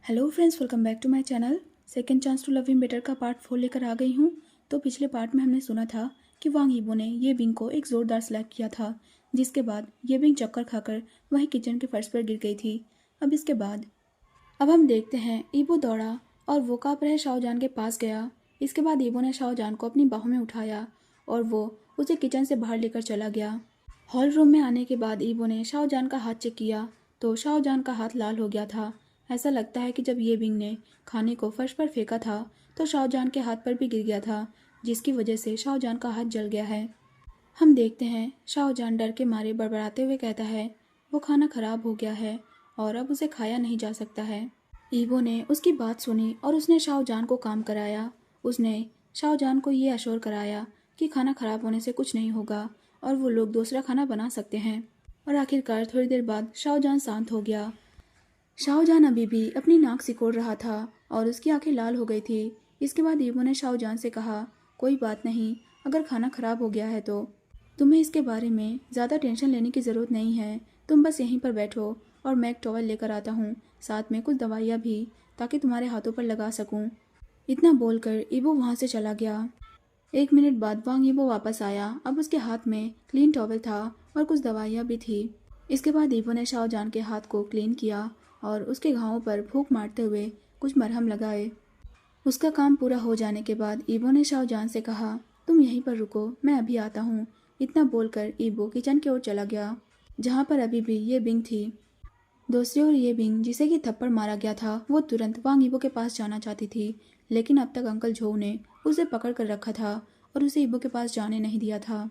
Hello friends, welcome back to my channel. Second chance to love him better का part 4 लेकर आ गई हूँ। तो पिछले पार्ट में हमने सुना था कि वांग यीबो ने ये बिंग को एक ज़ोरदार स्लैप किया था, जिसके बाद ये बिंग चक्कर खाकर वहीं किचन के फर्श पर गिर गई थी। अब हम देखते हैं ईबो दौड़ा और वो काँप रहे शाओजान के पास गया। इसके बाद ईबो ने शाओजान को अपनी बाहों में उठाया और वो उसे किचन से बाहर लेकर चला गया। हॉल रूम में आने के बाद ईबो ने शाओजान का हाथ चेक किया तो शाओजान का हाथ लाल हो गया था। ऐसा लगता है कि जब ये बिंग ने खाने को फर्श पर फेंका था तो शाओजान के हाथ पर भी गिर गया था, जिसकी वजह से शाओजान का हाथ जल गया है। हम देखते हैं शाओजान डर के मारे बड़बड़ाते हुए कहता है वो खाना खराब हो गया है और अब उसे खाया नहीं जा सकता है। ईबो ने उसकी बात सुनी और उसने शाओजान को काम कराया। उसने शाओजान को ये अश्योर कराया कि खाना खराब होने से कुछ नहीं होगा और वो लोग दूसरा खाना बना सकते हैं। और आखिरकार थोड़ी देर बाद शाओजान शांत हो गया। शाओजान अभी भी अपनी नाक सिकोड़ रहा था और उसकी आंखें लाल हो गई थी। इसके बाद ईबो ने शाओजान से कहा, कोई बात नहीं, अगर खाना खराब हो गया है तो तुम्हें इसके बारे में ज़्यादा टेंशन लेने की ज़रूरत नहीं है। तुम बस यहीं पर बैठो और मैं एक टॉवल लेकर आता हूँ, साथ में कुछ दवाइयाँ भी, ताकि तुम्हारे हाथों पर लगा सकूँ। इतना बोलकर ईबो वहाँ से चला गया। 1 मिनट बाद वांग ईबो वापस आया। अब उसके हाथ में क्लीन टॉवल था और कुछ दवाइयाँ भी थी। इसके बाद ईबो ने शाओजान के हाथ को क्लीन किया और उसके घावों पर फूंक मारते हुए कुछ मरहम लगाए। उसका काम पूरा हो जाने के बाद ईबो ने शाओजान से कहा, तुम यहीं पर रुको, मैं अभी आता हूँ। इतना बोलकर ईबो किचन की ओर चला गया, जहाँ पर अभी भी ये बिंग थी। दूसरी ओर ये बिंग, जिसे कि थप्पड़ मारा गया था, वो तुरंत वांग ईबो के पास जाना चाहती थी, लेकिन अब तक अंकल झोउ ने उसे पकड़ कर रखा था और उसे ईबो के पास जाने नहीं दिया था।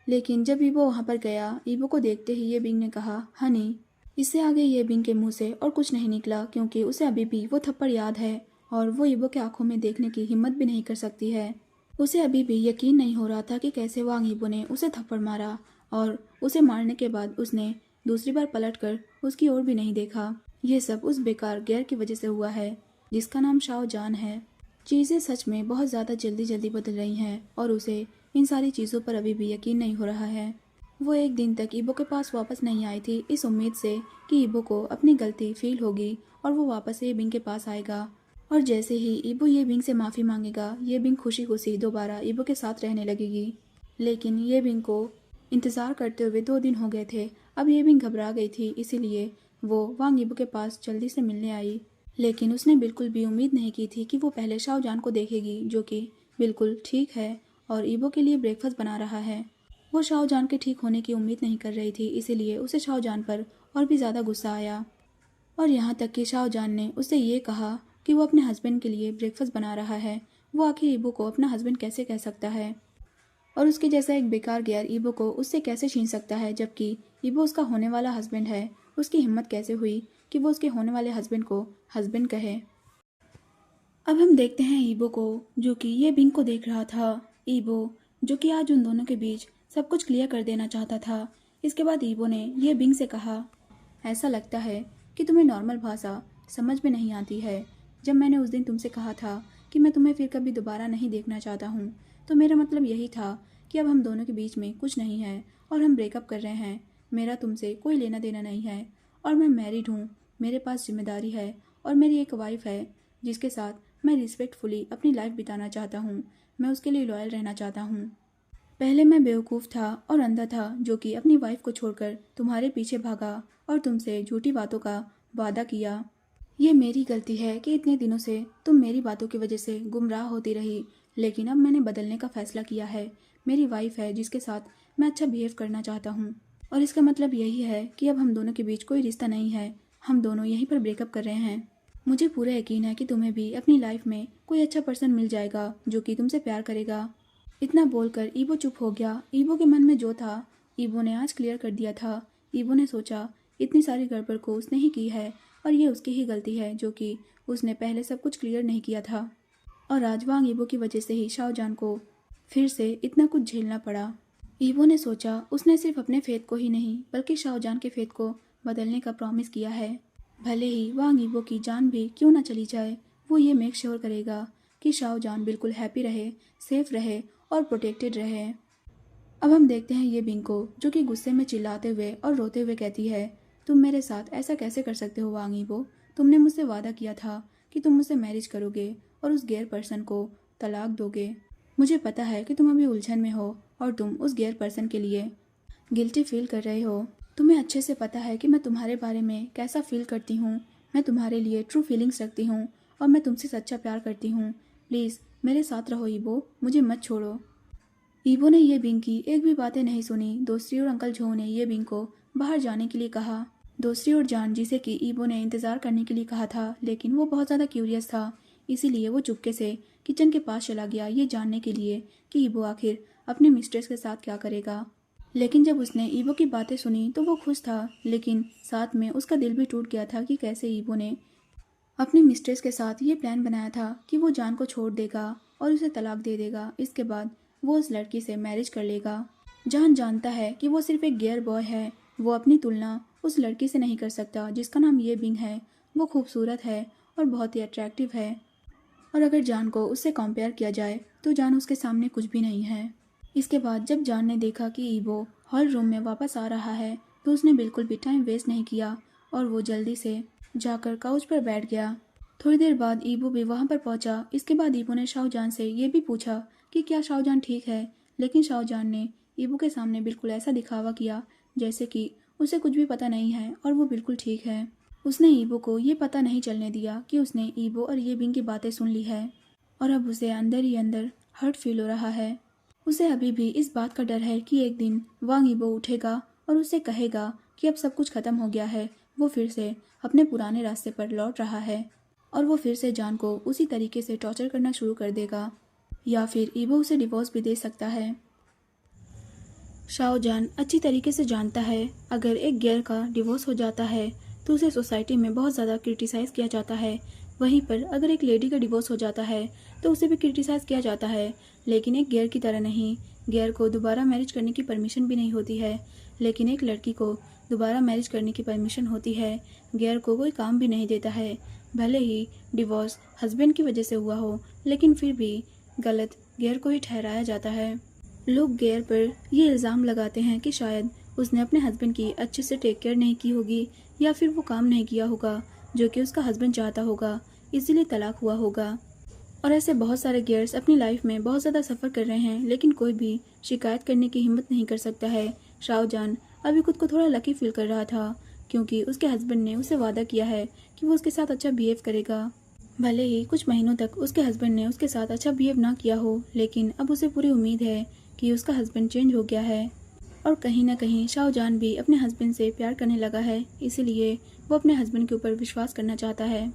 लेकिन जब ईबो वहाँ पर गया, ईबो को देखते ही ये बिंग ने कहा, हनी। इससे आगे ये बिंग के मुंह से और कुछ नहीं निकला, क्योंकि उसे अभी भी वो थप्पड़ याद है और वो ईबो के आंखों में देखने की हिम्मत भी नहीं कर सकती है। उसे अभी भी यकीन नहीं हो रहा था कि कैसे वांग ईबो ने उसे थप्पड़ मारा और उसे मारने के बाद उसने दूसरी बार पलटकर उसकी ओर भी नहीं देखा। ये सब उस बेकार गैर की वजह से हुआ है, जिसका नाम शाओजान है। चीज़ें सच में बहुत ज़्यादा जल्दी जल्दी बदल रही हैं और उसे इन सारी चीज़ों पर अभी भी यकीन नहीं हो रहा है। वो एक दिन तक ईबो के पास वापस नहीं आई थी, इस उम्मीद से कि ईबो को अपनी गलती फील होगी और वो वापस ये बिंग के पास आएगा। और जैसे ही ईबो ये बिंग से माफ़ी मांगेगा, ये बिंग खुशी खुशी दोबारा ईबो के साथ रहने लगेगी। लेकिन ये बिंग को इंतज़ार करते हुए 2 दिन हो गए थे। अब ये बिंग घबरा गई थी, इसीलिए वो वांग ईबो के पास जल्दी से मिलने आई। लेकिन उसने बिल्कुल भी उम्मीद नहीं की थी कि वो पहले शाओजान को देखेगी, जो कि बिल्कुल ठीक है और ईबो के लिए ब्रेकफास्ट बना रहा है। वो शाओजान के ठीक होने की उम्मीद नहीं कर रही थी, इसीलिए उसे शाओजान पर और भी ज़्यादा गुस्सा आया। और यहाँ तक कि शाओजान ने उससे ये कहा कि वो अपने हस्बैंड के लिए ब्रेकफास्ट बना रहा है। वो आखिर ईबो को अपना हस्बैंड कैसे कह सकता है और उसके जैसा एक बेकार गैर ईबो को उससे कैसे छीन सकता है, जबकि ईबो उसका होने वाला हस्बैंड है। उसकी हिम्मत कैसे हुई कि वो उसके होने वाले हस्बैंड को हस्बैंड कहे। अब हम देखते हैं ईबो को, जो कि ये बिंग को देख रहा था। ईबो, जो कि आज उन दोनों के बीच सब कुछ क्लियर कर देना चाहता था। इसके बाद ईबो ने ये बिंग से कहा, ऐसा लगता है कि तुम्हें नॉर्मल भाषा समझ में नहीं आती है। जब मैंने उस दिन तुमसे कहा था कि मैं तुम्हें फिर कभी दोबारा नहीं देखना चाहता हूँ, तो मेरा मतलब यही था कि अब हम दोनों के बीच में कुछ नहीं है और हम ब्रेकअप कर रहे हैं। मेरा तुमसे कोई लेना देना नहीं है और मैं मैरिड हूँ। मेरे पास जिम्मेदारी है और मेरी एक वाइफ है, जिसके साथ मैं रिस्पेक्टफुली अपनी लाइफ बिताना चाहता हूँ। मैं उसके लिए लॉयल रहना चाहता हूँ। पहले मैं बेवकूफ़ था और अंधा था, जो कि अपनी वाइफ को छोड़कर तुम्हारे पीछे भागा और तुमसे झूठी बातों का वादा किया। ये मेरी गलती है कि इतने दिनों से तुम मेरी बातों की वजह से गुमराह होती रही, लेकिन अब मैंने बदलने का फैसला किया है। मेरी वाइफ है, जिसके साथ मैं अच्छा बिहेव करना चाहता हूँ और इसका मतलब यही है कि अब हम दोनों के बीच कोई रिश्ता नहीं है। हम दोनों यहीं पर ब्रेकअप कर रहे हैं। मुझे पूरा यकीन है कि तुम्हें भी अपनी लाइफ में कोई अच्छा पर्सन मिल जाएगा, जो कि तुमसे प्यार करेगा। इतना बोलकर ईबो चुप हो गया। ईबो के मन में जो था, ईबो ने आज क्लियर कर दिया था। ईबो ने सोचा, इतनी सारी गड़बड़ को उसने ही की है और ये उसकी ही गलती है, जो कि उसने पहले सब कुछ क्लियर नहीं किया था। और आज वांग ईबो की वजह से ही शाओजान को फिर से इतना कुछ झेलना पड़ा। ईबो ने सोचा, उसने सिर्फ अपने फेथ को ही नहीं बल्कि शाओजान के फेथ को बदलने का प्रॉमिस किया है। भले ही वांग ईबो की जान भी क्यों ना चली जाए, वो ये मेक श्योर करेगा कि शाओजान बिल्कुल हैप्पी रहे, सेफ रहे और प्रोटेक्टेड रहे। अब हम देखते हैं ये बिंग को, जो कि गुस्से में चिल्लाते हुए और रोते हुए कहती है, तुम मेरे साथ ऐसा कैसे कर सकते हो वांग ईबो? तुमने मुझसे वादा किया था कि तुम मुझसे मैरिज करोगे और उस गैर पर्सन को तलाक दोगे। मुझे पता है कि तुम अभी उलझन में हो और तुम उस गैर पर्सन के लिए गिल्टी फील कर रहे हो। तुम्हें अच्छे से पता है कि मैं तुम्हारे बारे में कैसा फील करती हूँ। मैं तुम्हारे लिए ट्रू फीलिंग्स रखती हूँ और मैं तुमसे सच्चा प्यार करती हूँ। प्लीज़ मेरे साथ रहो ईबो, मुझे मत छोड़ो। ईबो ने ये बिंग की एक भी बातें नहीं सुनी। दूसरी ओर अंकल जो ने ये बिंग को बाहर जाने के लिए कहा। दूसरी ओर जान, जिसे कि ईबो ने इंतज़ार करने के लिए कहा था, लेकिन वो बहुत ज़्यादा क्यूरियस था, इसीलिए वो चुपके से किचन के पास चला गया ये जानने के लिए कि ईबो आखिर अपने मिस्ट्रेस के साथ क्या करेगा। लेकिन जब उसने ईबो की बातें सुनी तो वो खुश था, लेकिन साथ में उसका दिल भी टूट गया था कि कैसे ईबो ने अपनी मिस्ट्रेस के साथ ये प्लान बनाया था कि वो जान को छोड़ देगा और उसे तलाक दे देगा। इसके बाद वो उस लड़की से मैरिज कर लेगा। जान जानता है कि वो सिर्फ एक गेयर बॉय है। वो अपनी तुलना उस लड़की से नहीं कर सकता जिसका नाम ये बिंग है। वो खूबसूरत है और बहुत ही अट्रैक्टिव है, और अगर जान को उससे कंपेयर किया जाए तो जान उसके सामने कुछ भी नहीं है। इसके बाद जब जान ने देखा कि ईबो हॉल रूम में वापस आ रहा है तो उसने बिल्कुल भी टाइम वेस्ट नहीं किया और वो जल्दी से जाकर काउच पर बैठ गया। थोड़ी देर बाद ईबो भी वहां पर पहुंचा। इसके बाद ईबो ने शाहजहान से ये भी पूछा कि क्या शाहजहान ठीक है, लेकिन शाहजहान ने ईबो के सामने बिल्कुल ऐसा दिखावा किया जैसे कि उसे कुछ भी पता नहीं है और वो बिल्कुल ठीक है। उसने ईबो को ये पता नहीं चलने दिया कि उसने ईबो और ये बिंग की बातें सुन ली है और अब उसे अंदर ही अंदर हर्ट फील हो रहा है। उसे अभी भी इस बात का डर है कि एक दिन वांग ईबो उठेगा और उससे कहेगा कि अब सब कुछ खत्म हो गया है। वो फिर से अपने पुराने रास्ते पर लौट रहा है और वो फिर से जान को उसी तरीके से टॉर्चर करना शुरू कर देगा, या फिर ईबो उसे डिवोर्स भी दे सकता है। शाहजहान अच्छी तरीके से जानता है अगर एक गैर का डिवोर्स हो जाता है तो उसे सोसाइटी में बहुत ज़्यादा क्रिटिसाइज़ किया जाता है। वहीं पर अगर एक लेडी का डिवोर्स हो जाता है तो उसे भी क्रिटिसाइज़ किया जाता है, लेकिन एक गैर की तरह नहीं। गैर को दोबारा मैरिज करने की परमिशन भी नहीं होती है, लेकिन एक लड़की को दोबारा मैरिज करने की परमिशन होती है। गैर को कोई काम भी नहीं देता है, भले ही डिवोर्स हस्बैंड की वजह से हुआ हो, लेकिन फिर भी गलत गैर को ही ठहराया जाता है। लोग गैर पर ये इल्ज़ाम लगाते हैं कि शायद उसने अपने हस्बैंड की अच्छे से टेक केयर नहीं की होगी, या फिर वो काम नहीं किया होगा जो कि उसका हस्बैंड चाहता होगा, इसीलिए तलाक हुआ होगा। और ऐसे बहुत सारे गैर्स अपनी लाइफ में बहुत ज़्यादा सफ़र कर रहे हैं, लेकिन कोई भी शिकायत करने की हिम्मत नहीं कर सकता है। शाहजहान अभी खुद को थोड़ा लकी फील कर रहा था क्योंकि उसके हस्बैंड ने उसे वादा किया है कि वो उसके साथ अच्छा बिहेव करेगा। भले ही कुछ महीनों तक उसके हस्बैंड ने उसके साथ अच्छा बिहेव ना किया हो, लेकिन अब उसे पूरी उम्मीद है कि उसका हस्बैंड चेंज हो गया है और कहीं ना कहीं शाहजहान भी अपने हस्बैंड से प्यार करने लगा है, इसीलिए वो अपने हस्बैंड के ऊपर विश्वास करना चाहता है।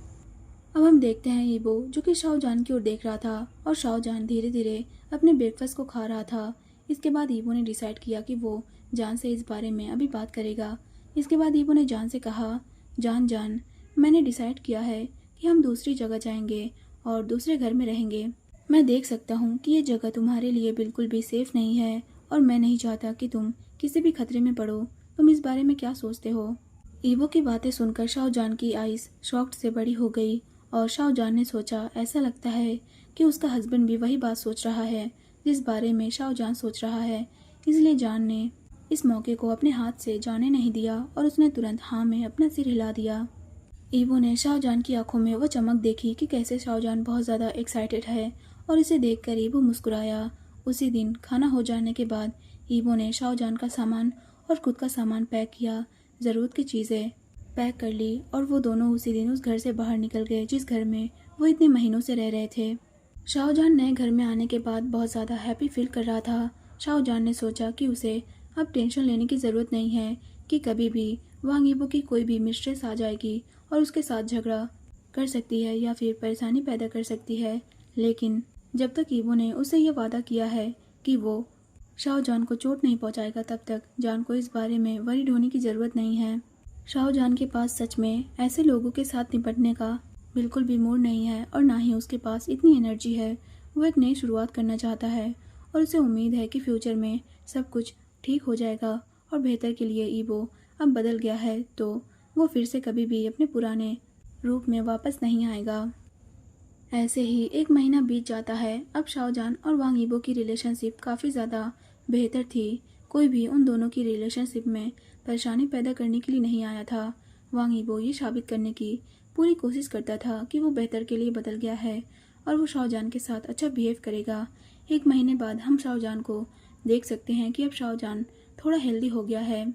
अब हम देखते हैं ईबो जो कि शाहजहान की ओर देख रहा था और शाहजहान धीरे धीरे अपने ब्रेकफास्ट को खा रहा था। इसके बाद ईबो ने डिसाइड किया कि वो जान से इस बारे में अभी बात करेगा। इसके बाद ईबो ने जान से कहा, जान मैंने डिसाइड किया है कि हम दूसरी जगह जाएंगे और दूसरे घर में रहेंगे। मैं देख सकता हूँ कि ये जगह तुम्हारे लिए बिल्कुल भी सेफ नहीं है और मैं नहीं चाहता कि तुम किसी भी खतरे में पड़ो। तुम इस बारे में क्या सोचते हो? ईबो की बातें सुनकर शाहजहान की आइज़ शॉक्ड से बड़ी हो गई और शाहजहान ने सोचा ऐसा लगता है कि उसका हस्बैंड भी वही बात सोच रहा है जिस बारे में शाहजहान सोच रहा है। इसलिए जान ने इस मौके को अपने हाथ से जाने नहीं दिया और उसने तुरंत हाँ में अपना सिर हिला दिया। ईबो ने शाहजहान की आंखों में वो चमक देखी कि कैसे शाहजहान बहुत ज़्यादा एक्साइटेड है और इसे देखकर ईबो मुस्कुराया। उसी दिन खाना हो जाने के बाद ईबो ने शाहजहान का सामान और खुद का सामान पैक किया, ज़रूरत की चीज़ें पैक कर ली और वो दोनों उसी दिन उस घर से बाहर निकल गए जिस घर में वो इतने महीनों से रह रहे थे। शाहजहान नए घर में आने के बाद बहुत ज़्यादा हैप्पी फील कर रहा था। शाहजहान ने सोचा कि उसे अब टेंशन लेने की ज़रूरत नहीं है कि कभी भी वांग ईबो की कोई भी मिस्ट्रेस आ जाएगी और उसके साथ झगड़ा कर सकती है या फिर परेशानी पैदा कर सकती है। लेकिन जब तक ईबो ने उसे यह वादा किया है कि वो शाहजहान को चोट नहीं पहुंचाएगा, तब तक जान को इस बारे में वरीड होने की ज़रूरत नहीं है। शाहजहान के पास सच में ऐसे लोगों के साथ निपटने का बिल्कुल भी मूड नहीं है और ना ही उसके पास इतनी एनर्जी है। वो एक नई शुरुआत करना चाहता है और उसे उम्मीद है कि फ्यूचर में सब कुछ ठीक हो जाएगा और बेहतर के लिए। ईबो अब बदल गया है तो वो फिर से कभी भी अपने पुराने रूप में वापस नहीं आएगा। ऐसे ही एक महीना बीत जाता है। अब शाहजहान और वांग ईबो की रिलेशनशिप काफ़ी ज़्यादा बेहतर थी। कोई भी उन दोनों की रिलेशनशिप में परेशानी पैदा करने के लिए नहीं आया था। वांग ईबो ये साबित करने की पूरी कोशिश करता था कि वो बेहतर के लिए बदल गया है और वो शाहजहान के साथ अच्छा बिहेव करेगा। 1 महीने बाद हम शाहजहान को देख सकते हैं कि अब शाहजहान थोड़ा हेल्दी हो गया है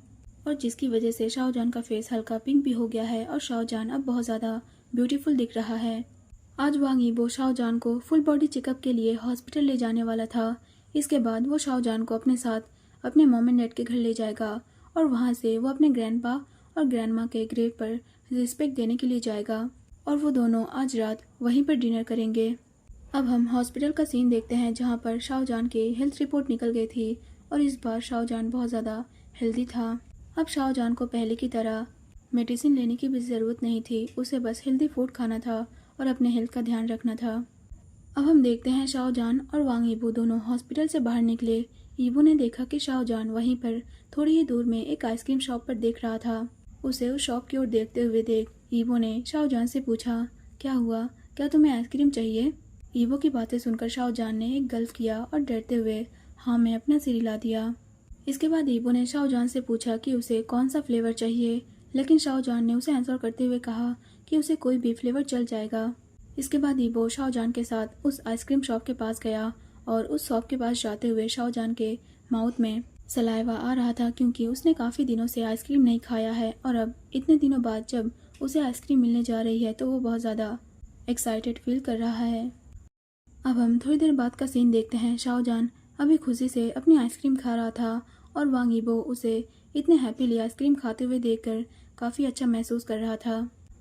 और जिसकी वजह से शाहजहान का फेस हल्का पिंक भी हो गया है और शाहजहान अब बहुत ज़्यादा ब्यूटीफुल दिख रहा है। आज वांग यीबो शाहजहान को फुल बॉडी चेकअप के लिए हॉस्पिटल ले जाने वाला था। इसके बाद वो शाहजहान को अपने साथ अपने मॉम एंड डैड के घर ले जाएगा और वहाँ से वो अपने ग्रैंडपा और ग्रैंडमा के ग्रेव पर रिस्पेक्ट देने के लिए जाएगा और वो दोनों आज रात वहीं पर डिनर करेंगे। अब हम हॉस्पिटल का सीन देखते हैं जहाँ पर शाहजहान की हेल्थ रिपोर्ट निकल गई थी और इस बार शाहजहान बहुत ज़्यादा हेल्दी था। अब शाहजहान को पहले की तरह मेडिसिन लेने की भी ज़रूरत नहीं थी, उसे बस हेल्दी फूड खाना था और अपने हेल्थ का ध्यान रखना था। अब हम देखते हैं शाहजहान और वांग यीबो दोनों हॉस्पिटल से बाहर निकले। यीबो ने देखा कि शाहजहान वहीं पर थोड़ी ही दूर में एक आइसक्रीम शॉप पर देख रहा था। उसे उस शॉप की ओर देखते हुए देख यीबो ने शाहजहान से पूछा, क्या हुआ, क्या तुम्हें आइसक्रीम चाहिए? यीबो की बातें सुनकर शाहजहान ने एक गल्फ किया और डरते हुए हाँ में अपना सिर हिला दिया। इसके बाद यीबो ने शाहजहान से पूछा कि उसे कौन सा फ्लेवर चाहिए, लेकिन शाहजहान ने उसे आंसर करते हुए कहा कि उसे कोई भी फ्लेवर चल जाएगा। इसके बाद यीबो शाहजहान के साथ उस आइसक्रीम शॉप के पास गया और उस शॉप के पास जाते हुए शाहजहान के माउथ में सलाइवा आ रहा था क्योंकि उसने काफ़ी दिनों से आइसक्रीम नहीं खाया है और अब इतने दिनों बाद जब उसे आइसक्रीम मिलने जा रही है तो वो बहुत ज़्यादा एक्साइटेड फील कर रहा है। अब हम थोड़ी देर बाद का सीन देखते हैं। शाहजहान अभी खुशी से अपनी आइसक्रीम खा रहा था और वांग यीबो उसे इतने हैप्पीली आइसक्रीम खाते हुए देखकर काफ़ी अच्छा महसूस कर रहा था।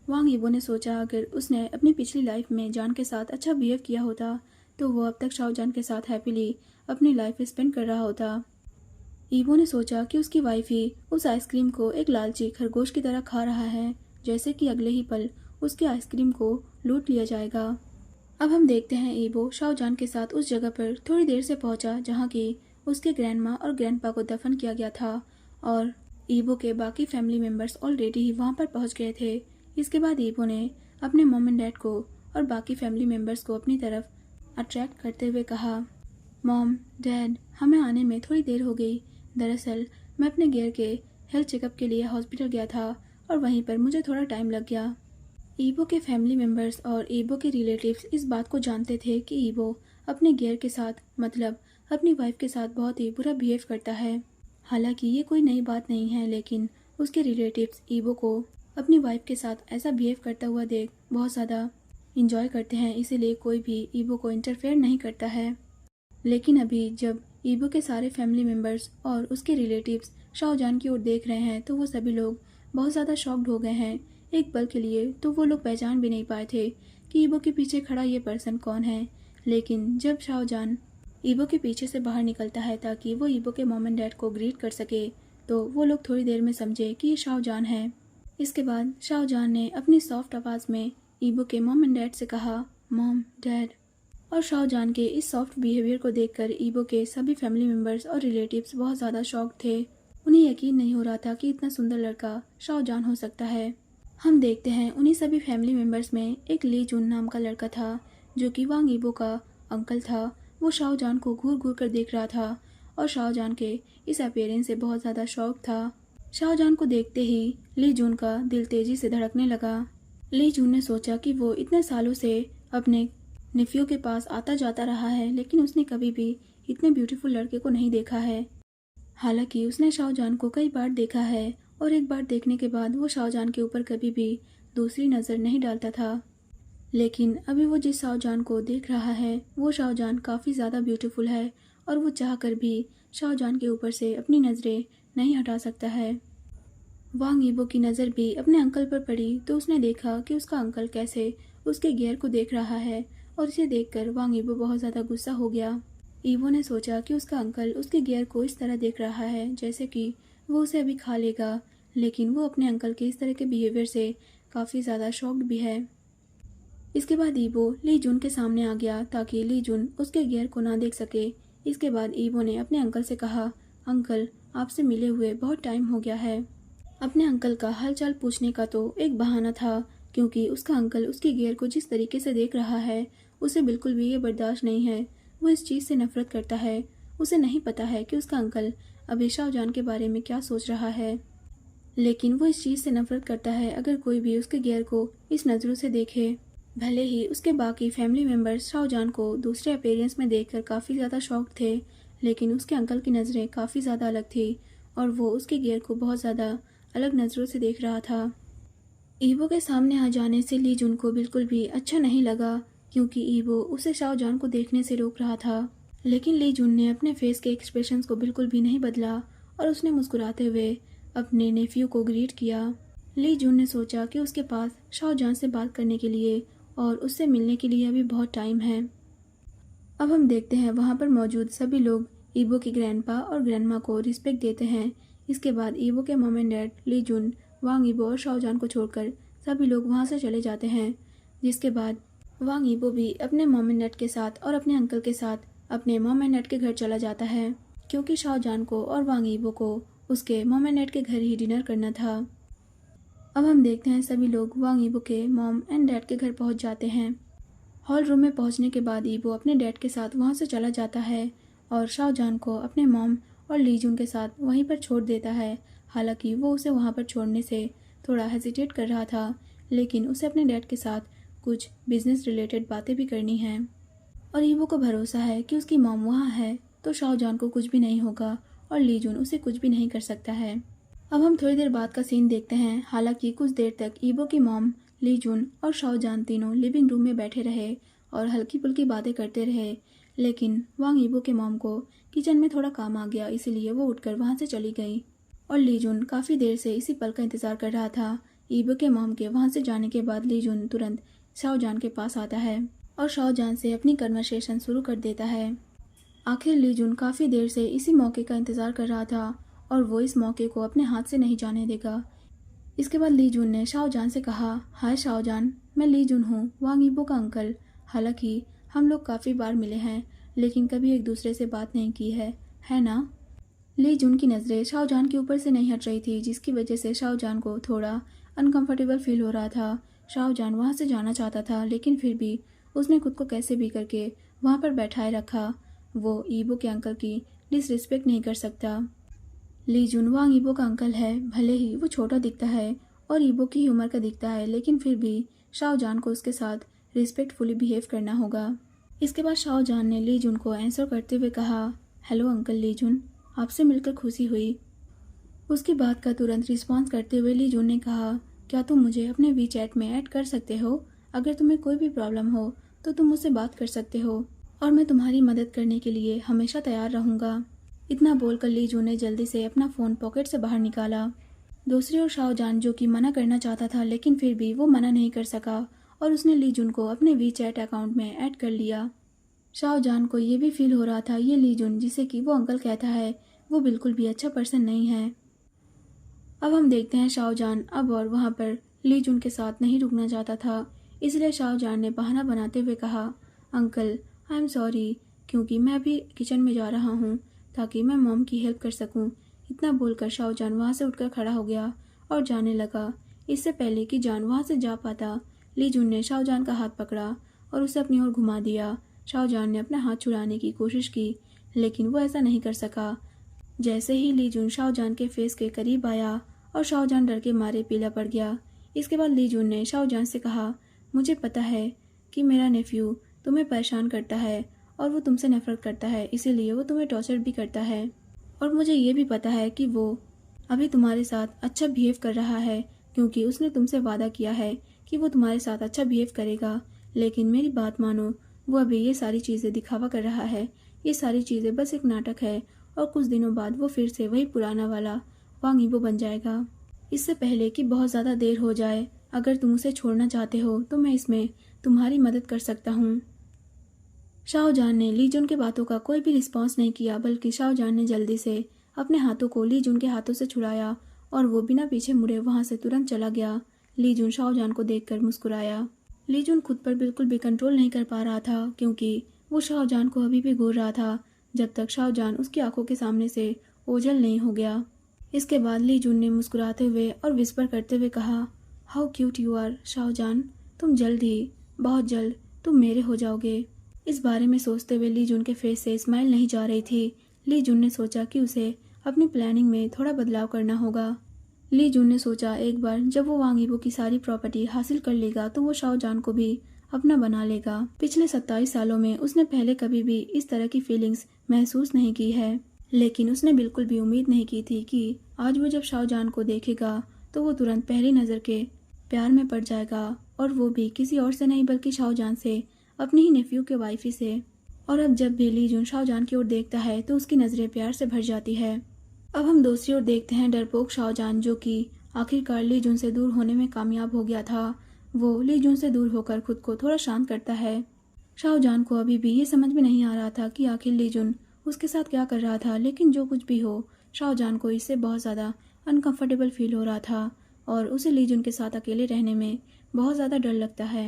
वांग यीबो ने सोचा अगर उसने अपनी पिछली लाइफ में जान के साथ अच्छा बिहेव किया होता तो वो अब तक शाहजहान के साथ हैप्पीली अपनी लाइफ स्पेंड कर रहा होता। यीबो ने सोचा कि उसकी वाइफ ही उस आइसक्रीम को एक लालची खरगोश की तरह खा रहा है, जैसे कि अगले ही पल उसकी आइसक्रीम को लूट लिया जाएगा। अब हम देखते हैं यीबो शाहजहान के साथ उस जगह पर थोड़ी देर से पहुंचा जहां की उसके ग्रैंडमा और ग्रैंडपा को दफन किया गया था और यीबो के बाकी फैमिली मेम्बर्स ऑलरेडी ही वहां पर पहुंच गए थे। इसके बाद यीबो ने अपने मॉम एंड डैड को और बाकी फैमिली मेम्बर्स को अपनी तरफ अट्रैक्ट करते हुए कहा, मॉम डैड हमें आने में थोड़ी देर हो गई। दरअसल मैं अपने गियर के हेल्थ चेकअप के लिए हॉस्पिटल गया था और वहीं पर मुझे थोड़ा टाइम लग गया। यीबो के फैमिली मेम्बर्स और यीबो के रिलेटिव्स इस बात को जानते थे कि यीबो अपने गियर के साथ मतलब अपनी वाइफ के साथ बहुत ही बुरा बिहेव करता है। हालांकि ये कोई नई बात नहीं है, लेकिन उसके रिलेटिव्स यीबो को अपनी वाइफ के साथ ऐसा बिहेव करता हुआ देख बहुत ज़्यादा इंजॉय करते हैं, इसीलिए कोई भी यीबो को इंटरफेयर नहीं करता है। लेकिन अभी जब यीबो के सारे फैमिली मेम्बर्स और उसके रिलेटिव्स शाहजहान की ओर देख रहे हैं तो वो सभी लोग बहुत ज़्यादा शॉक्ड हो गए हैं। एक पल के लिए तो वो लोग पहचान भी नहीं पाए थे कि यीबो के पीछे खड़ा ये पर्सन कौन है, लेकिन जब शाहजहान यीबो के पीछे से बाहर निकलता है ताकि वो यीबो के मॉम एंड डैड को ग्रीट कर सके तो वो लोग थोड़ी देर में समझे कि ये शाहजहान है। इसके बाद शाहजहान ने अपनी सॉफ्ट आवाज़ में यीबो के मॉम एंड डैड से कहा, मॉम डैड। और शाहजहान के इस सॉफ्ट बिहेवियर को देखकर यीबो के सभी फैमिली मेम्बर्स और रिलेटिव्स बहुत ज़्यादा शॉक्ड थे। उन्हें यकीन नहीं हो रहा था कि इतना सुंदर लड़का शाहजहान हो सकता है। हम देखते हैं उन्हीं सभी फैमिली मेम्बर्स में एक ली जुन नाम का लड़का था जो कि वांग यीबो का अंकल था। वो शाहजहान को घूर घूर कर देख रहा था और शाहजहान के इस अपीयरेंस से बहुत ज़्यादा शौक था। शाहजहान को देखते ही ली जून का दिल तेजी से धड़कने लगा। ली जून ने सोचा कि वो इतने सालों से अपने नेफ्यू के पास आता जाता रहा है, लेकिन उसने कभी भी इतने ब्यूटीफुल लड़के को नहीं देखा है। हालांकि उसने शाहजहान को कई बार देखा है और एक बार देखने के बाद वो शाहजहान के ऊपर कभी भी दूसरी नज़र नहीं डालता था, लेकिन अभी वो जिस शाहजहान को देख रहा है वो शाहजहान काफ़ी ज़्यादा ब्यूटीफुल है और वो चाहकर भी शाहजहान के ऊपर से अपनी नज़रें नहीं हटा सकता है। वांग यीबो की नज़र भी अपने अंकल पर पड़ी तो उसने देखा कि उसका अंकल कैसे उसके गियर को देख रहा है और इसे देखकर वांग यीबो बहुत ज़्यादा गुस्सा हो गया। यीबो ने सोचा कि उसका अंकल उसके गियर को इस तरह देख रहा है जैसे कि वो उसे अभी खा लेगा, लेकिन वो अपने अंकल के इस तरह के बिहेवियर से काफ़ी ज़्यादा शॉक्ड भी है। इसके बाद यीबो ली जून के सामने आ गया ताकि ली जून उसके गियर को ना देख सके। इसके बाद यीबो ने अपने अंकल से कहा, अंकल आपसे मिले हुए बहुत टाइम हो गया है। अपने अंकल का हालचाल पूछने का तो एक बहाना था क्योंकि उसका अंकल उसके गियर को जिस तरीके से देख रहा है उसे बिल्कुल भी ये बर्दाश्त नहीं है। वो इस चीज़ से नफरत करता है। उसे नहीं पता है कि उसका अंकल अभी शाहजहान के बारे में क्या सोच रहा है। लेकिन वो इस चीज़ से नफरत करता है अगर कोई भी उसके गियर को इस नज़रों से देखे। भले ही उसके बाकी फैमिली मेम्बर्स शाहजहान को दूसरे अपीयरेंस में देखकर काफ़ी ज़्यादा शॉक थे, लेकिन उसके अंकल की नज़रें काफ़ी ज़्यादा अलग थी और वो उसके गियर को बहुत ज़्यादा अलग नज़रों से देख रहा था। ईवो के सामने आ जाने से ली जुन को बिल्कुल भी अच्छा नहीं लगा, क्योंकि ईवो उसे शाहजहान को देखने से रोक रहा था। लेकिन ली जुन ने अपने फेस के एक्सप्रेशंस को बिल्कुल भी नहीं बदला और उसने मुस्कुराते हुए अपने नेफ्यू को ग्रीट किया। ली जुन ने सोचा कि उसके पास शाहजहान से बात करने के लिए और उससे मिलने के लिए अभी बहुत टाइम है। अब हम देखते हैं वहाँ पर मौजूद सभी लोग ईवो के ग्रैंडपा और ग्रैंडमा को रिस्पेक्ट देते हैं। इसके बाद ईवो के मॉम एंड डैड, ली जुन, वांग ईबो और शाहजहान को छोड़कर सभी लोग वहाँ से चले जाते हैं। जिसके बाद वांग ईबो भी अपने मॉम एंड डैड के साथ और अपने अंकल के साथ अपने मॉम एंड डैड के घर चला जाता है, क्योंकि शाहजहान को और वांग ईबो को उसके मॉम एंड डैड के घर ही डिनर करना था। अब हम देखते हैं सभी लोग वांग ईबो के मॉम एंड डैड के घर पहुँच जाते हैं। हॉल रूम में पहुंचने के बाद ईबो अपने डैड के साथ वहां से चला जाता है और शाहजहान को अपने मॉम और लीजुन के साथ वहीं पर छोड़ देता है। हालांकि वो उसे वहां पर छोड़ने से थोड़ा हेजिटेट कर रहा था, लेकिन उसे अपने डैड के साथ कुछ बिजनेस रिलेटेड बातें भी करनी हैं और ईबो को भरोसा है कि उसकी मॉम वहाँ है तो शाहजहान को कुछ भी नहीं होगा और लीजुन उसे कुछ भी नहीं कर सकता है। अब हम थोड़ी देर बाद का सीन देखते हैं। हालांकि कुछ देर तक ईबो की मॉम, ली जुन और शाहजहान तीनों लिविंग रूम में बैठे रहे और हल्की फुल्की बातें करते रहे, लेकिन वांग ईबो के मॉम को किचन में थोड़ा काम आ गया, इसीलिए वो उठकर वहां से चली गई और ली जुन काफ़ी देर से इसी पल का इंतज़ार कर रहा था। ईबो के मॉम के वहां से जाने के बाद ली जुन तुरंत शाहजहान के पास आता है और शाहजहान से अपनी कन्वर्सेशन शुरू कर देता है। आखिर ली जुन काफ़ी देर से इसी मौके का इंतज़ार कर रहा था और वो इस मौके को अपने हाथ से नहीं जाने देगा। इसके बाद ली जुन ने शाहजहान से कहा, हाय शाहजहान, मैं ली जुन हूँ, वांग ईबो का अंकल। हालांकि हम लोग काफ़ी बार मिले हैं, लेकिन कभी एक दूसरे से बात नहीं की है ना? ली जुन की नज़रें शाहजहान के ऊपर से नहीं हट रही थी, जिसकी वजह से शाहजहान को थोड़ा अनकंफर्टेबल फील हो रहा था। शाहजहान वहाँ से जाना चाहता था, लेकिन फिर भी उसने खुद को कैसे भी करके वहाँ पर बैठाए रखा। वो ईबो के अंकल की डिसरिस्पेक्ट नहीं कर सकता। ली जुन वांग ईबो का अंकल है, भले ही वो छोटा दिखता है और ईबो की उम्र का दिखता है, लेकिन फिर भी शाहजहान को उसके साथ रिस्पेक्टफुली बिहेव करना होगा। इसके बाद शाहजहान ने ली जुन को आंसर करते हुए कहा, हेलो अंकल ली जुन, आपसे मिलकर खुशी हुई। उसकी बात का तुरंत रिस्पॉन्स करते हुए ली जुन ने कहा, क्या तुम मुझे अपने वी चैट में ऐड कर सकते हो? अगर तुम्हें कोई भी प्रॉब्लम हो तो तुम मुझसे बात कर सकते हो और मैं तुम्हारी मदद करने के लिए हमेशा तैयार रहूँगा। इतना बोलकर ली जू ने जल्दी से अपना फ़ोन पॉकेट से बाहर निकाला। दूसरी ओर शाहजहान, जो कि मना करना चाहता था लेकिन फिर भी वो मना नहीं कर सका और उसने ली जुन को अपने वी चैट अकाउंट में ऐड कर लिया। शाहजहान को ये भी फील हो रहा था ये ली जुन, जिसे कि वो अंकल कहता है, वो बिल्कुल भी अच्छा पर्सन नहीं है। अब हम देखते हैं शाहजहान अब और वहाँ पर ली जुन के साथ नहीं रुकना चाहता था, इसलिए शाहजहान ने बहाना बनाते हुए कहा, अंकल आई एम सॉरी, क्योंकि मैं अभी किचन में जा रहा हूँ ताकि मैं मॉम की हेल्प कर सकूँ। इतना बोलकर शाहजहान वहाँ से उठकर खड़ा हो गया और जाने लगा। इससे पहले कि जान वहाँ से जा पाता, ली जुन ने शाहजहान का हाथ पकड़ा और उसे अपनी ओर घुमा दिया। शाहजहान ने अपना हाथ छुड़ाने की कोशिश की, लेकिन वो ऐसा नहीं कर सका। जैसे ही ली जुन शाहजहान के फेस के करीब आया और शाहजहान डर के मारे पीला पड़ गया। इसके बाद ली जुन ने शाहजहान से कहा, मुझे पता है कि मेरा नेफ्यू तुम्हें परेशान करता है और वो तुमसे नफरत करता है, इसीलिए वो तुम्हें टॉर्चर भी करता है और मुझे ये भी पता है कि वो अभी तुम्हारे साथ अच्छा बिहेव कर रहा है, क्योंकि उसने तुमसे वादा किया है कि वो तुम्हारे साथ अच्छा बिहेव करेगा। लेकिन मेरी बात मानो, वो अभी ये सारी चीज़ें दिखावा कर रहा है। ये सारी चीज़ें बस एक नाटक है और कुछ दिनों बाद वो फिर से वही पुराना वाला वांग ईबो बन जाएगा। इससे पहले कि बहुत ज़्यादा देर हो जाए, अगर तुम उसे छोड़ना चाहते हो तो मैं इसमें तुम्हारी मदद कर सकता हूँ। शाहजहान ने ली जुन के बातों का कोई भी रिस्पॉन्स नहीं किया, बल्कि शाहजहान ने जल्दी से अपने हाथों को ली जुन के हाथों से छुड़ाया और वो बिना पीछे मुड़े वहां से तुरंत चला गया। ली जुन शाहजहान को देखकर मुस्कुराया। ली जुन खुद पर बिल्कुल भी कंट्रोल नहीं कर पा रहा था, क्योंकि वो शाहजहान को अभी भी घूर रहा था जब तक शाहजहान उसकी आंखों के सामने से ओझल नहीं हो गया। इसके बाद ली जुन ने मुस्कुराते हुए और विस्पर करते हुए कहा, how cute you are Shahjahan, तुम जल्द ही, बहुत जल्द तुम मेरे हो जाओगे। इस बारे में सोचते हुए ली जुन के फेस से स्माइल नहीं जा रही थी। ली जुन ने सोचा कि उसे अपनी प्लानिंग में थोड़ा बदलाव करना होगा। ली जून ने सोचा एक बार जब वो वांग यीबो की सारी प्रॉपर्टी हासिल कर लेगा तो वो शाओ जान को भी अपना बना लेगा। पिछले 27 सालों में उसने पहले कभी भी इस तरह की फीलिंग्स महसूस नहीं की है, लेकिन उसने बिल्कुल भी उम्मीद नहीं की थी कि आज वो जब शाओ जान को देखेगा तो वो तुरंत पहली नज़र के प्यार में पड़ जाएगा, और वो भी किसी और से नहीं बल्कि शाओ जान से, अपने ही नेफ्यू के वाइफी से। और अब जब भी ली जून शाओ जान की ओर देखता है तो उसकी नज़रें प्यार से भर जाती है। अब हम दूसरी ओर देखते हैं डरपोक शाओ जान, जो कि आखिरकार ली जून से दूर होने में कामयाब हो गया था। वो ली जून से दूर होकर खुद को थोड़ा शांत करता है। शाओ जान को अभी भी ये समझ में नहीं आ रहा था कि आखिर ली जून उसके साथ क्या कर रहा था, लेकिन जो कुछ भी हो शाओ जान को इससे बहुत ज़्यादा अनकंफर्टेबल फील हो रहा था और उसे ली जून के साथ अकेले रहने में बहुत ज़्यादा डर लगता है।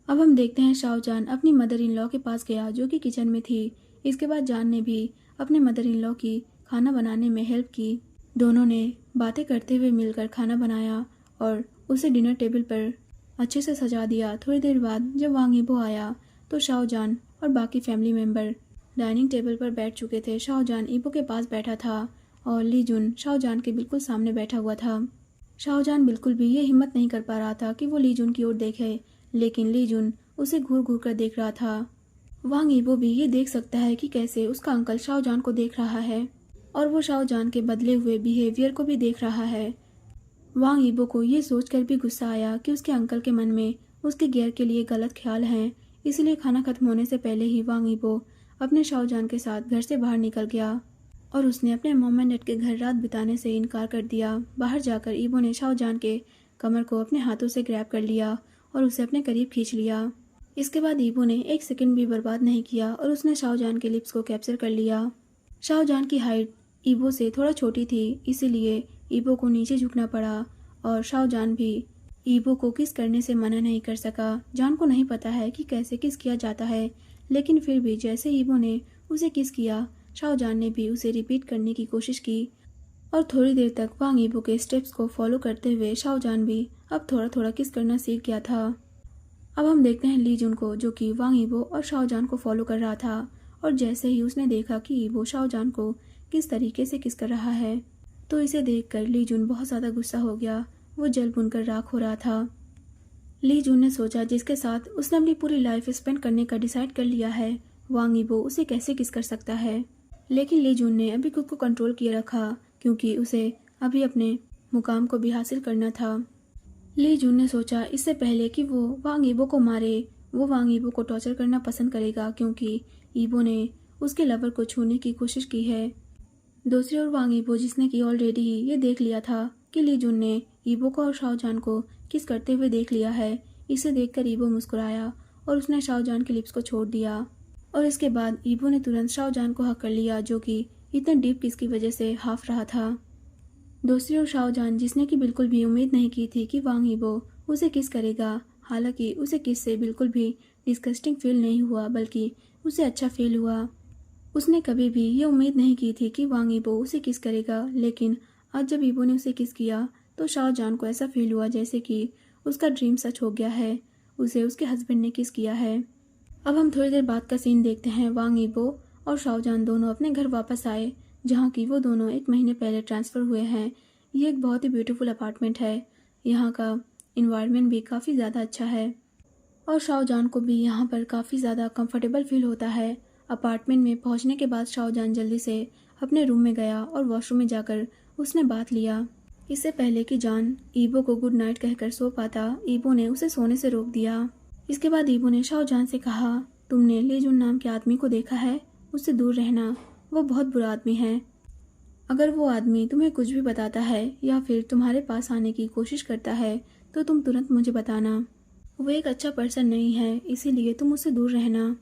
अब हम देखते हैं शाओ जान अपनी मदर इन लॉ के पास गया, जो कि किचन में थी। इसके बाद जान ने भी अपने मदर इन लॉ की खाना बनाने में हेल्प की। दोनों ने बातें करते हुए मिलकर खाना बनाया और उसे डिनर टेबल पर अच्छे से सजा दिया। थोड़ी देर बाद जब वांग यीबो आया तो शाओ जान और बाकी फैमिली मेंबर डाइनिंग टेबल पर बैठ चुके थे। शाओ जान यीबो के पास बैठा था और ली जून शाओ जान के बिल्कुल सामने बैठा हुआ था। शाओ जान बिल्कुल भी ये हिम्मत नहीं कर पा रहा था कि वो ली जून की ओर देखे, लेकिन ली जून उसे घूर घूर कर देख रहा था। वांग यीबो भी ये देख सकता है कि कैसे उसका अंकल शाओ जान को देख रहा है और वो शाओ जान के बदले हुए बिहेवियर को भी देख रहा है। वांग यीबो को ये सोचकर भी गुस्सा आया कि उसके अंकल के मन में उसके गियर के लिए गलत ख्याल हैं। इसलिए खाना खत्म होने से पहले ही वांग यीबो अपने शाओ जान के साथ घर से बाहर निकल गया और उसने अपने मॉम एंड डैड के घर रात बिताने से इनकार कर दिया। बाहर जाकर यीबो ने शाओ जान के कमर को अपने हाथों से ग्रैब कर लिया और उसे अपने करीब खींच लिया। इसके बाद यीबो ने एक सेकंड भी बर्बाद नहीं किया और उसने शाओ जान के लिप्स को कैप्चर कर लिया। शाओ जान की हाइट यीबो से थोड़ा छोटी थी, इसीलिए यीबो को नीचे झुकना पड़ा और शाओ जान भी यीबो को किस करने से मना नहीं कर सका। जान को नहीं पता है कि कैसे किस किया जाता है, लेकिन फिर भी जैसे यीबो ने उसे किस किया, शाओ जान ने भी उसे रिपीट करने की कोशिश की और थोड़ी देर तक वांग यीबो के स्टेप्स को फॉलो करते हुए शाओ जान भी अब थोड़ा थोड़ा किस करना सीख गया था। अब हम देखते हैं ली जून को, जो कि वांग यीबो और शाओ जान को फॉलो कर रहा था, और जैसे ही उसने देखा कि यीबो शाओ जान को किस तरीके से किस कर रहा है तो इसे देखकर ली जून बहुत ज़्यादा गुस्सा हो गया। वो जल भुनकर राख हो रहा था। ली जून ने सोचा जिसके साथ उसने अपनी पूरी लाइफ स्पेंड करने का डिसाइड कर लिया है, वांग यीबो उसे कैसे किस कर सकता है। लेकिन ली जून ने अभी खुद को कंट्रोल किए रखा, क्योंकि उसे अभी अपने मुकाम को भी हासिल करना था। ली जून ने सोचा इससे पहले कि वो वांग यीबो को मारे, वो वांग यीबो को टॉर्चर करना पसंद करेगा, क्योंकि यीबो ने उसके लवर को छूने की कोशिश की है। दूसरी ओर वांग यीबो, जिसने कि ऑलरेडी ही ये देख लिया था कि ली जून ने यीबो को और शाओ जान को किस करते हुए देख लिया है, इसे देखकर यीबो मुस्कुराया और उसने शाओ जान के लिप्स को छोड़ दिया। और इसके बाद यीबो ने तुरंत शाओ जान को हक कर लिया, जो कि इतने डीप किस की वजह से हाफ रहा था। दूसरी ओर शाओ जान, जिसने कि बिल्कुल भी उम्मीद नहीं की थी कि वांग यीबो उसे किस करेगा, हालांकि उसे किस से बिल्कुल भी डिस्गस्टिंग फील नहीं हुआ, बल्कि उसे अच्छा फील हुआ। उसने कभी भी ये उम्मीद नहीं की थी कि वांग यीबो उसे किस करेगा, लेकिन आज जब यीबो ने उसे किस किया तो शाओ जान को ऐसा फील हुआ जैसे कि उसका ड्रीम सच हो गया है, उसे उसके हस्बैंड ने किस किया है। अब हम थोड़ी देर बाद का सीन देखते हैं। वांग यीबो और शाओ जान दोनों अपने घर वापस आए, जहाँ की वो दोनों एक महीने पहले ट्रांसफ़र हुए हैं। ये एक बहुत ही ब्यूटीफुल अपार्टमेंट है, यहाँ का इन्वायरमेंट भी काफ़ी ज़्यादा अच्छा है और शाओ जान को भी यहाँ पर काफ़ी ज़्यादा कंफर्टेबल फील होता है। अपार्टमेंट में पहुँचने के बाद शाओ जान जल्दी से अपने रूम में गया और वॉशरूम में जाकर उसने बात लिया। इससे पहले कि जान यीबो को गुड नाइट कहकर सो पाता, यीबो ने उसे सोने से रोक दिया। इसके बाद यीबो ने शाओ जान से कहा, तुमने ली जून नाम के आदमी को देखा है? उससे दूर रहना, वो बहुत बुरा आदमी है। अगर वो आदमी तुम्हें कुछ भी बताता है या फिर तुम्हारे पास आने की कोशिश करता है तो तुम तुरंत मुझे बताना। वो एक अच्छा पर्सन नहीं है, इसीलिए तुम उससे दूर रहना।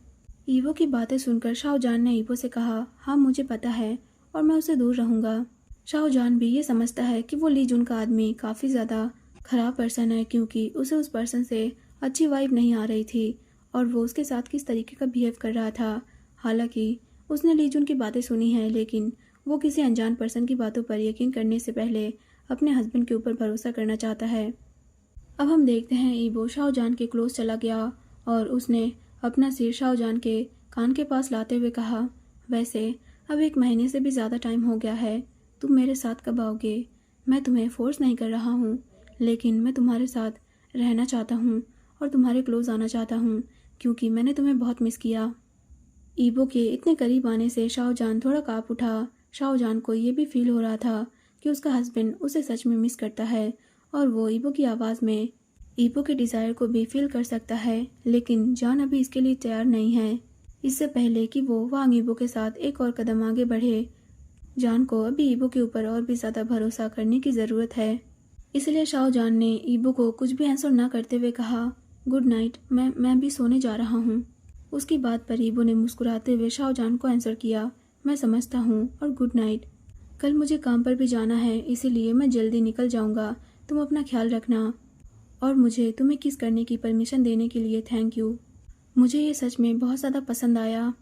यीबो की बातें सुनकर शाओ जान ने यीबो से कहा, हाँ मुझे पता है और मैं उससे दूर रहूँगा। शाओ जान भी ये समझता है कि वो ली जून का आदमी काफ़ी ज़्यादा ख़राब पर्सन है, क्योंकि उसे उस पर्सन से अच्छी वाइब नहीं आ रही थी और वो उसके साथ किस तरीके का बिहेव कर रहा था। हालांकि उसने ली जून की बातें सुनी हैं, लेकिन वो किसी अनजान पर्सन की बातों पर यकीन करने से पहले अपने हस्बैंड के ऊपर भरोसा करना चाहता है। अब हम देखते हैं यीबो शाओ जान के क्लोज चला गया और उसने अपना सिर शाओ जान के कान के पास लाते हुए कहा, वैसे अब 1 महीने से भी ज़्यादा टाइम हो गया है, तुम मेरे साथ कब आओगे? मैं तुम्हें फोर्स नहीं कर रहा हूँ, लेकिन मैं तुम्हारे साथ रहना चाहता हूँ और तुम्हारे क्लोज आना चाहता हूँ, क्योंकि मैंने तुम्हें बहुत मिस किया। ईबो के इतने करीब आने से शाहजहान थोड़ा काँप उठा। शाहजहान को ये भी फील हो रहा था कि उसका हस्बैंड उसे सच में मिस करता है, और वो ईबो की आवाज़ में ईबो के डिज़ायर को भी फील कर सकता है, लेकिन जान अभी इसके लिए तैयार नहीं है। इससे पहले कि वो वांग ईबो के साथ एक और कदम आगे बढ़े, जान को अभी ईबो के ऊपर और भी ज़्यादा भरोसा करने की ज़रूरत है। इसलिए शाहजहान ने ईबो को कुछ भी आंसर ना करते हुए कहा, गुड नाइट, मैं भी सोने जा रहा हूँ। उसकी बात पर ईबो ने मुस्कुराते हुए शाहजहान को आंसर किया, मैं समझता हूँ और गुड नाइट। कल मुझे काम पर भी जाना है, इसीलिए मैं जल्दी निकल जाऊँगा। तुम अपना ख्याल रखना, और मुझे तुम्हें किस करने की परमिशन देने के लिए थैंक यू। मुझे ये सच में बहुत ज़्यादा पसंद आया।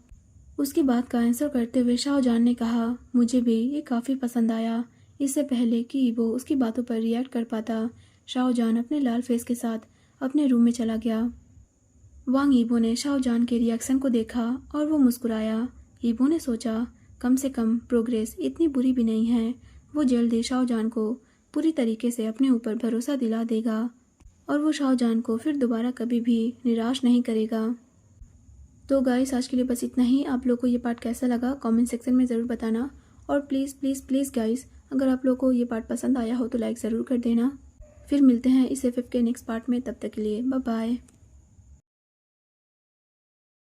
उसकी बात का आंसर करते हुए शाहजहान ने कहा, मुझे भी ये काफ़ी पसंद आया। इससे पहले कि वो उसकी बातों पर रिएक्ट कर पाता, शाहजहान अपने लाल फेस के साथ अपने रूम में चला गया। वांग ईबो ने शाहजहान के रिएक्शन को देखा और वो मुस्कुराया। ईबो ने सोचा, कम से कम प्रोग्रेस इतनी बुरी भी नहीं है। वो जल्दी शाहजहान को पूरी तरीके से अपने ऊपर भरोसा दिला देगा, और वो शाहजहान को फिर दोबारा कभी भी निराश नहीं करेगा। तो गाइस, आज के लिए बस इतना ही। आप लोग को ये पार्ट कैसा लगा कमेंट सेक्शन में ज़रूर बताना, और प्लीज़ प्लीज़ प्लीज़ गाइस, अगर आप लोग को ये पार्ट पसंद आया हो तो लाइक ज़रूर कर देना। फिर मिलते हैं इस एफएफ के नेक्स्ट पार्ट में, तब तक के लिए बाय बाय।